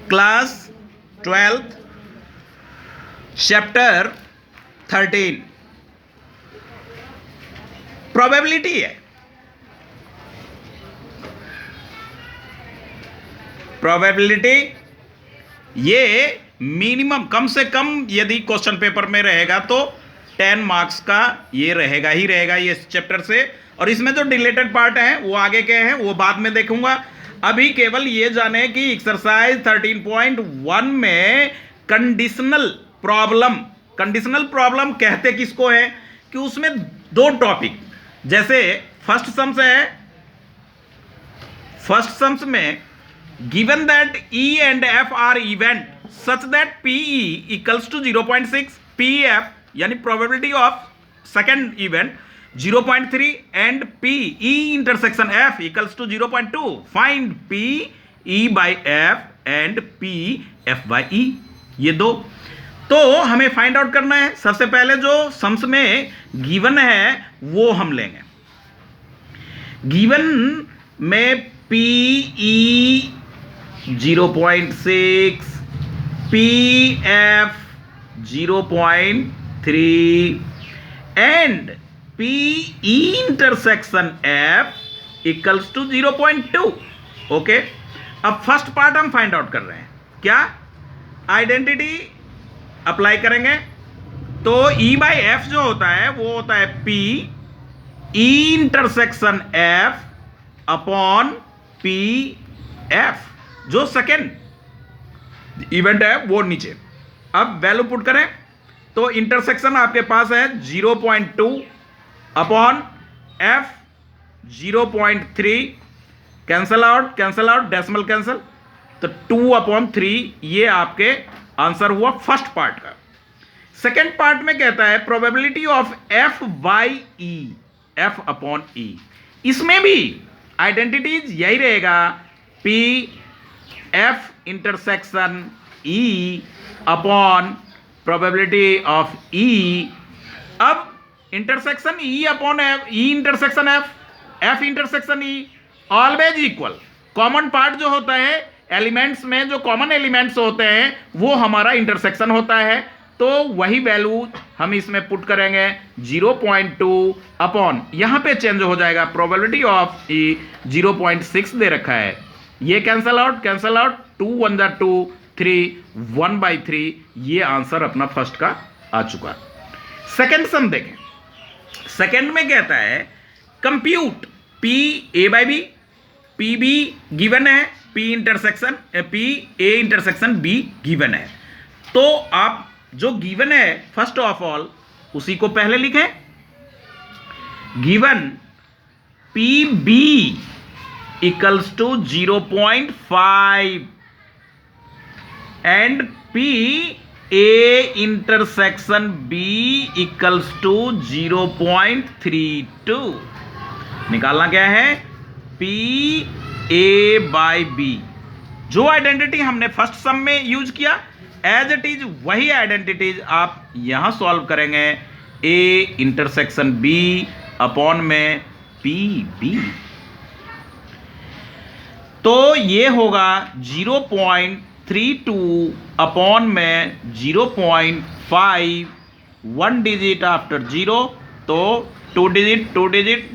Class 12th chapter 13 probability है। Probability ये minimum कम से कम यदि क्वेश्चन पेपर में रहेगा तो 10 मार्क्स का ये रहेगा ही रहेगा ये इस चैप्टर से। और इसमें जो रिलेटेड पार्ट है वो आगे के हैं वो बाद में देखूंगा। अभी केवल ये जाने कि एक्सरसाइज 13.1 में कंडीशनल प्रॉब्लम कहते किसको है कि उसमें दो टॉपिक, जैसे फर्स्ट सम्स में given that E and F are event such that PE equals to 0.6, PF यानी probability of second event 0.3 and PE intersection F equals to 0.2, find PE by F and PF by E। ये दो तो हमें find out करना है। सबसे पहले जो सम्स में गिवन है वो हम लेंगे। गिवन में PE 0.6, PF 0.3 and PE intersection F equals to 0.2। Okay, अब फर्स्ट पार्ट हम फाइंड आउट कर रहे हैं। क्या आइडेंटिटी अप्लाई करेंगे तो E by F जो होता है वो होता है PE intersection F upon PF, जो सेकेंड इवेंट है वो नीचे। अब वैल्यू पुट करें तो इंटरसेक्शन आपके पास है 0.2 upon F 0.3, cancel out decimal cancel, तो 2/3 ये आपके आंसर हुआ फर्स्ट पार्ट का। सेकेंड पार्ट में कहता है probability of F by E, F upon E। इसमें भी आइडेंटिटीज यही रहेगा PF intersection E upon probability of E। अब intersection E upon F, E intersection F intersection E always equal. Common part जो होता है एलिमेंट्स में, जो कॉमन एलिमेंट्स होते हैं वो हमारा इंटरसेक्शन होता है, तो वही वैल्यू हम इसमें पुट करेंगे 0.2 अपॉन, यहां पे चेंज हो जाएगा प्रोबेबिलिटी ऑफ E 0.6 दे रखा है, ये कैंसल आउट 2 1 जा 2 3 1/3, ये आंसर अपना फर्स्ट का आ चुका। सेकंड सम देखें। सेकंड में कहता है compute P A by B, PB given है, P A intersection B given है। तो आप जो गिवन है फर्स्ट ऑफ ऑल उसी को पहले लिखें। Given PB equals to 0.5 and PA intersection B equals to 0.32। निकालना क्या है PA by B। जो आइडेंटिटी हमने फर्स्ट सम में यूज किया एज इट इज वही आइडेंटिटीज आप यहां सॉल्व करेंगे। A इंटरसेक्शन B अपॉन में PB, तो ये होगा 0.32 अपॉन में 0.5, 1 डिजिट आफ्टर 0, तो 2 डिजिट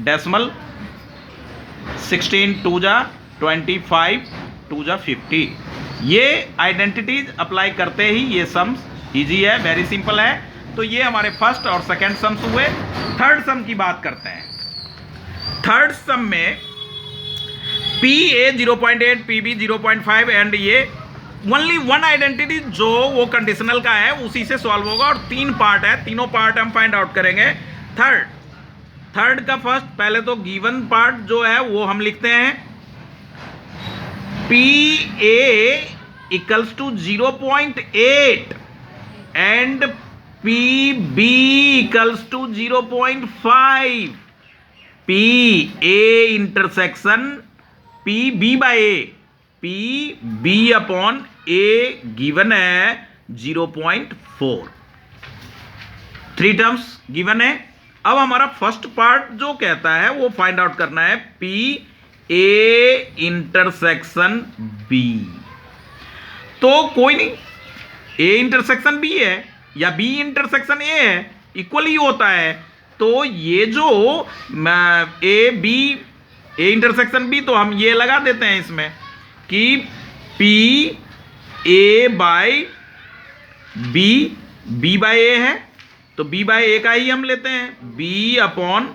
डेसिमल 16 2 जा 25 2 जा 50। ये आइडेंटिटीज अप्लाई करते ही ये सम्स इजी है, वेरी सिंपल है। तो ये हमारे फर्स्ट और सेकंड सम्स हुए। थर्ड सम की बात करते हैं। थर्ड सम में PA 0.8, PB 0.5 एंड ये ओनली वन आइडेंटिटी जो वो कंडीशनल का है उसी से सॉल्व होगा, और 3 पार्ट है, तीनों पार्ट हम फाइंड आउट करेंगे। थर्ड का फर्स्ट पहले तो गिवन पार्ट जो है वो हम लिखते हैं PA equals to 0.8 and PB equals to 0.5, PA intersection PB by A, PB upon A given है 0.4। 3 टर्म्स गिवन है। अब हमारा फर्स्ट पार्ट जो कहता है वो फाइंड आउट करना है PA इंटरसेक्शन B। तो कोई नहीं, ए इंटरसेक्शन बी है या बी इंटरसेक्शन ए है, इक्वल ही होता है। तो ये जो A B, A intersection B, तो हम ये लगा देते हैं इसमें कि P A by B, B by A है तो बी बाय ए का ही हम लेते हैं, B upon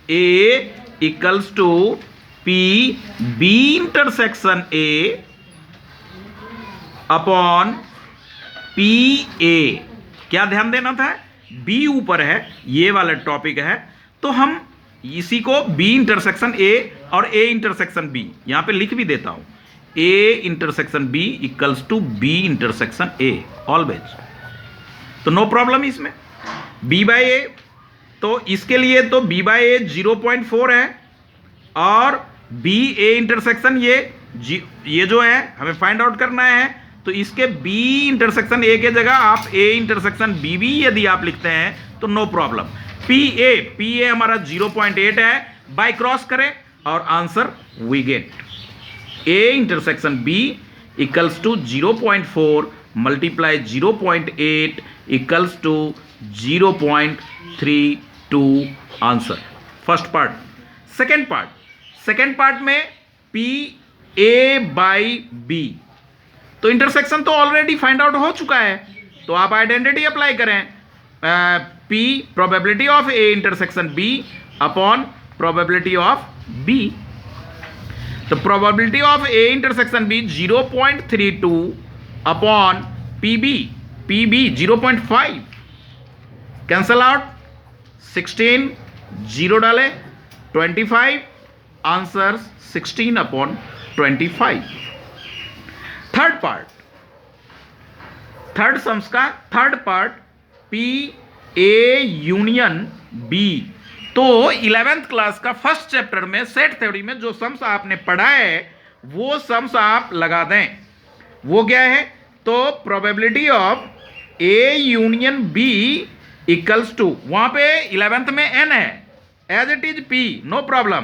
A equals to P B intersection A upon P A. क्या ध्यान देना था, बी ऊपर है, ये वाला टॉपिक है, तो हम इसी को बी इंटरसेक्शन ए और ए इंटरसेक्शन बी यहां पे लिख भी देता हूं, A intersection B equals to B intersection A always. तो नो प्रॉब्लम इसमें, बी बाय ए, तो इसके लिए तो बी बाय ए 0.4 है और बी ए इंटरसेक्शन ये जो है हमें फाइंड आउट करना है, तो इसके बी इंटरसेक्शन ए के जगह आप ए इंटरसेक्शन बी भी यदि आप लिखते हैं तो नो प्रॉब्लम। पी ए हमारा 0.8 है, बाय क्रॉस करें और answer we get A intersection B equals to 0.4 multiply 0.8 equals to 0.32 answer. First part. Second part में पी ए बाई बी, तो इंटरसेक्शन तो ऑलरेडी फाइंड आउट हो चुका है, तो आप आइडेंटिटी अप्लाई करें, P probability of A intersection B upon probability of B. तो probability of A intersection B 0.32 upon P B 0.5, cancel out, 16 zero डाले 25, आंसर 16 अपॉन 25। थर्ड सम्स का third part P A union B. तो 11th class का first chapter में set theory में जो sums आपने पढ़ा है वो सम्स आप लगा दें। वो क्या है, तो probability of A union B equals to, वहां पे 11th में n है, as it is p, no problem,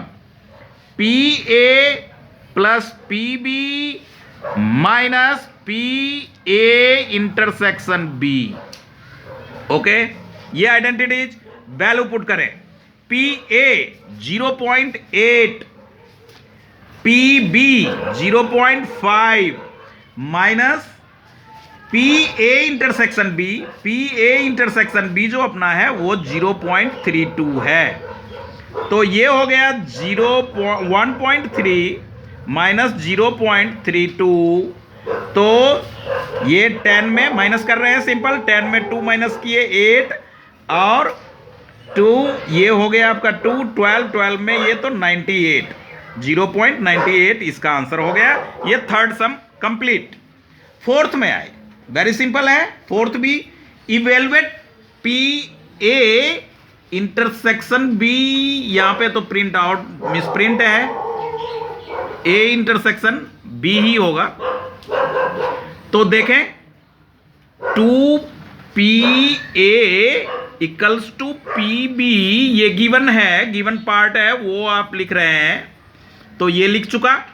P A plus P B minus P A intersection B. Okay, ये आइडेंटिटीज वैल्यू पुट करें, P A 0.8, P B 0.5 minus P A intersection B जो अपना है वो 0.32 है। तो ये हो गया 1.3 माइनस 0.32, तो ये 10 में माइनस कर रहे हैं, सिंपल 10 में 2 माइनस किए 8 और 2, ये हो गया आपका 2, 12 में ये तो 98, 0.98 इसका आंसर हो गया। ये थर्ड सम कंप्लीट। फोर्थ में आए, वेरी सिंपल है, फोर्थ भी, evaluate P A intersection B, यहां पे तो प्रिंट आउट मिसप्रिंट है, ए इंटरसेक्शन बी ही होगा। तो देखें 2 P A equals to P B, ये गिवन है, गिवन पार्ट है वो आप लिख रहे हैं, तो ये लिख चुका।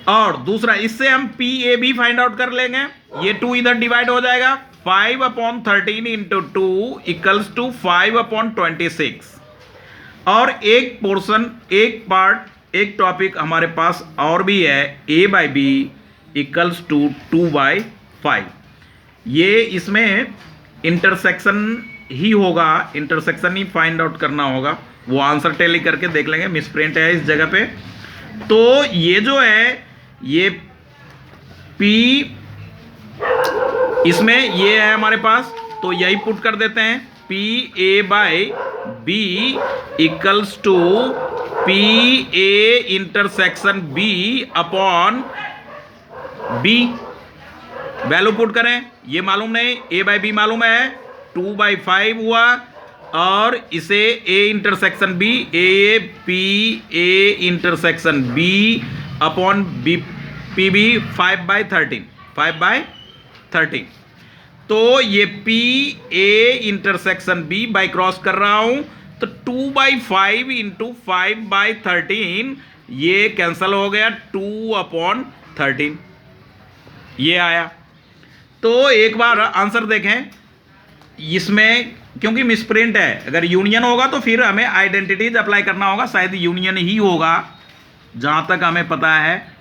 और दूसरा, इससे हम पी ए भी फाइंड आउट कर लेंगे, ये 2 इधर डिवाइड हो जाएगा, 5/13 इंटू 2 इक्वल्स टू 5/26। और एक पोर्शन, एक पार्ट, एक टॉपिक हमारे पास और भी है, a by B equals to 2/5। ये इसमें इंटरसेक्शन ही होगा, इंटरसेक्शन ही फाइंड आउट करना होगा, वो आंसर टैली करके देख लेंगे, मिसप्रिंट है इस जगह पे। तो ये जो है ये P, इसमें ये है हमारे पास, तो यही पुट कर देते हैं, P A by B equals to P A intersection B upon B. Value put करें, ये मालूम नहीं, ए बाई बी मालूम है, 2/5 हुआ, और इसे A intersection B, A P A intersection B upon B P B 5/13। तो ये P A intersection B by cross कर रहा हूं, तो 2/5 इंटू 5/13, ये कैंसल हो गया, 2/13। ये आया। तो एक बार आंसर देखें इसमें, क्योंकि मिसप्रिंट है, अगर यूनियन होगा तो फिर हमें आइडेंटिटीज अप्लाई करना होगा, शायद यूनियन ही होगा जहां तक हमें पता है।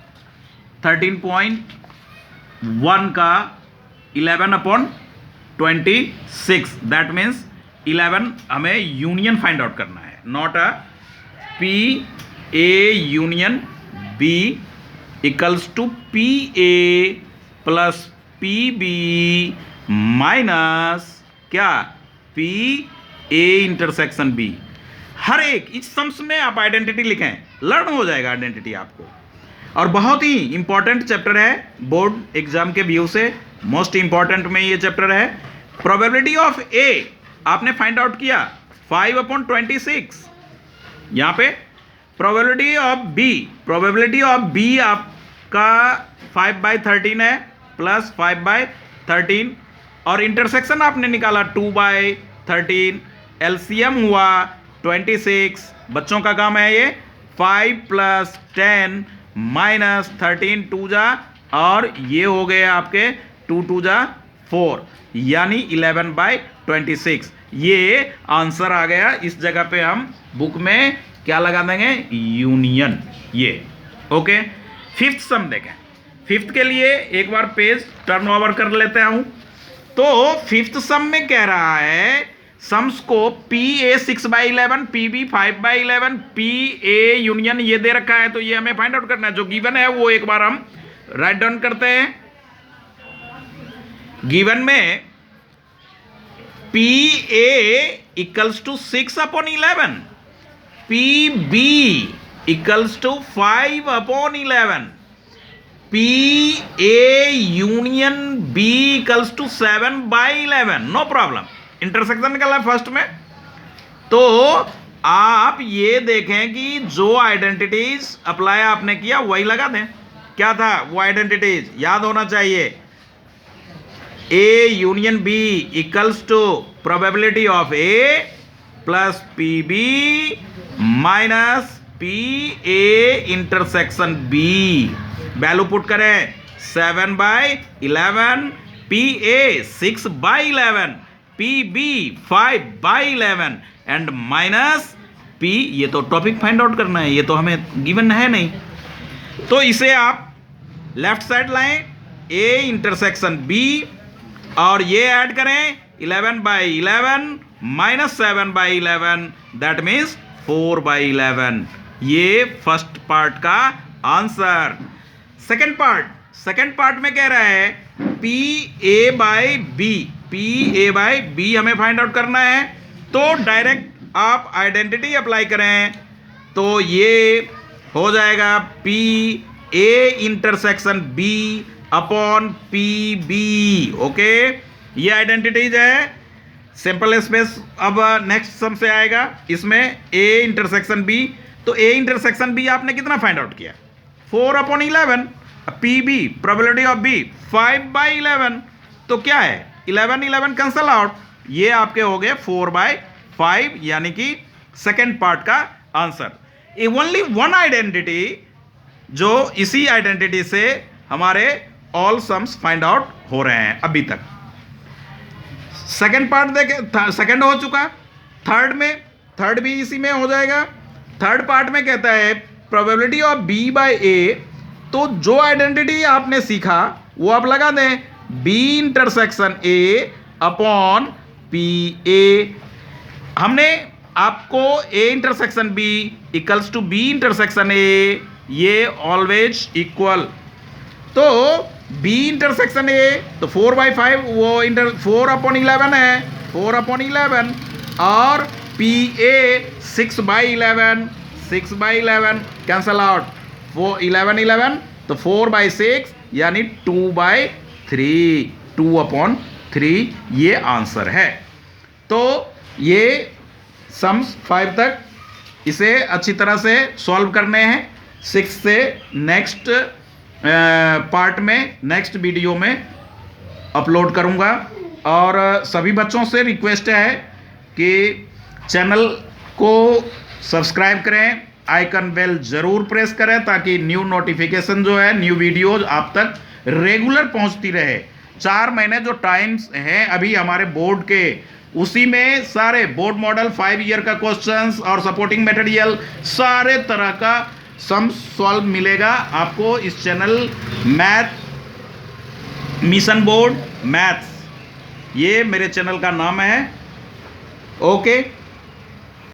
13.1 का 11/26, दैट मीन्स 11 हमें यूनियन फाइंड आउट करना है, not a P A union B equals to P A plus P B minus क्या, पी ए इंटरसेक्शन बी। हर एक इस सम्स में आप आइडेंटिटी लिखें, लर्न हो जाएगा आइडेंटिटी आपको। और बहुत ही इंपॉर्टेंट चैप्टर है बोर्ड एग्जाम के व्यू से, मोस्ट इंपॉर्टेंट में ये चैप्टर है। प्रोबेबिलिटी ऑफ ए आपने फाइंड आउट किया 5/26, यहां पे प्रोबेबिलिटी ऑफ बी आपका 5/13 है प्लस 5/13, और इंटरसेक्शन आपने निकाला 2/13, एलसीएम हुआ 26। बच्चों का काम है ये 5 + 10 - 13 2 जा, और ये हो गए आपके 2 2 जा 4, यानी 11/26। ये आंसर आ गया। इस जगह पे हम बुक में क्या लगा देंगे, यूनियन। ये ओके। फिफ्थ सम देखें। फिफ्थ के लिए एक बार पेज टर्न ओवर कर लेते हूं। तो फिफ्थ सम में कह रहा है सम्स को P A 6/11, P B 5/11, P A union ये दे रखा है, तो ये हमें फाइंड आउट करना है। जो गिवन है वो एक बार हम राइट डाउन करते हैं। गिवन में P A equals to 6/11, P B equals to 5/11, P A union B equals to 7/11। No problem, intersection निकला है फर्स्ट में। तो आप ये देखें कि जो आइडेंटिटीज अप्लाई आपने किया वही लगा दें। क्या था वो आइडेंटिटीज, याद होना चाहिए। A union B equals to probability of A plus P B minus P A intersection B. Value put करें 7/11, P A 6/11, P B 5/11 and minus P, ये तो टॉपिक फाइंड आउट करना है, ये तो हमें गिवन है नहीं। तो इसे आप लेफ्ट साइड लाएं, ए इंटरसेक्शन बी, और ये ऐड करें 11/11 माइनस 7/11, दैट मीन्स 4/11। ये फर्स्ट पार्ट का आंसर। सेकेंड पार्ट में कह रहा है पी ए बाई बी हमें फाइंड आउट करना है। तो डायरेक्ट आप आइडेंटिटी अप्लाई करें तो ये हो जाएगा P A intersection B upon P B. Okay, ये आइडेंटिटीज है। सिंपल स्पेस अब नेक्स्ट सम से आएगा, इसमें ए इंटरसेक्शन बी। तो ए इंटरसेक्शन बी आपने कितना फाइंड आउट किया, 4/11। P B probability of B 5/11, तो क्या है 11 कैंसल आउट, ये आपके हो गए 4/5, यानी कि सेकेंड पार्ट का आंसर। ओनली वन आइडेंटिटी, जो इसी आइडेंटिटी से हमारे ऑल सम्स फाइंड आउट हो रहे हैं अभी तक। सेकेंड पार्ट देखें, सेकेंड हो चुका। थर्ड भी इसी में हो जाएगा। थर्ड पार्ट में कहता है probability of B by A. तो जो आइडेंटिटी आपने सीखा वो आप लगा दें, B intersection A upon P A. हमने आपको A intersection B equals to B intersection A, ये ऑलवेज इक्वल। तो बी इंटरसेक्शन ए तो 4/5, वो 4/11 है, 4/11, और पी ए 6/11 कैंसल आउट, वो 11 तो 4/6 यानी 2/3, 2/3 ये आंसर है। तो ये सम्स 5 तक इसे अच्छी तरह से सॉल्व करने हैं। 6 से नेक्स्ट पार्ट में, नेक्स्ट वीडियो में अपलोड करूंगा। और सभी बच्चों से रिक्वेस्ट है कि चैनल को सब्सक्राइब करें, आइकन बेल ज़रूर प्रेस करें ताकि न्यू नोटिफिकेशन जो है, न्यू वीडियोज आप तक रेगुलर पहुंचती रहे। 4 महीने जो टाइम्स हैं अभी हमारे बोर्ड के, उसी में सारे बोर्ड मॉडल 5 ईयर का क्वेश्चंस और सपोर्टिंग मटेरियल सारे तरह का सम सॉल्व मिलेगा आपको इस channel math mission board maths, ये मेरे चैनल का नाम है। ओके।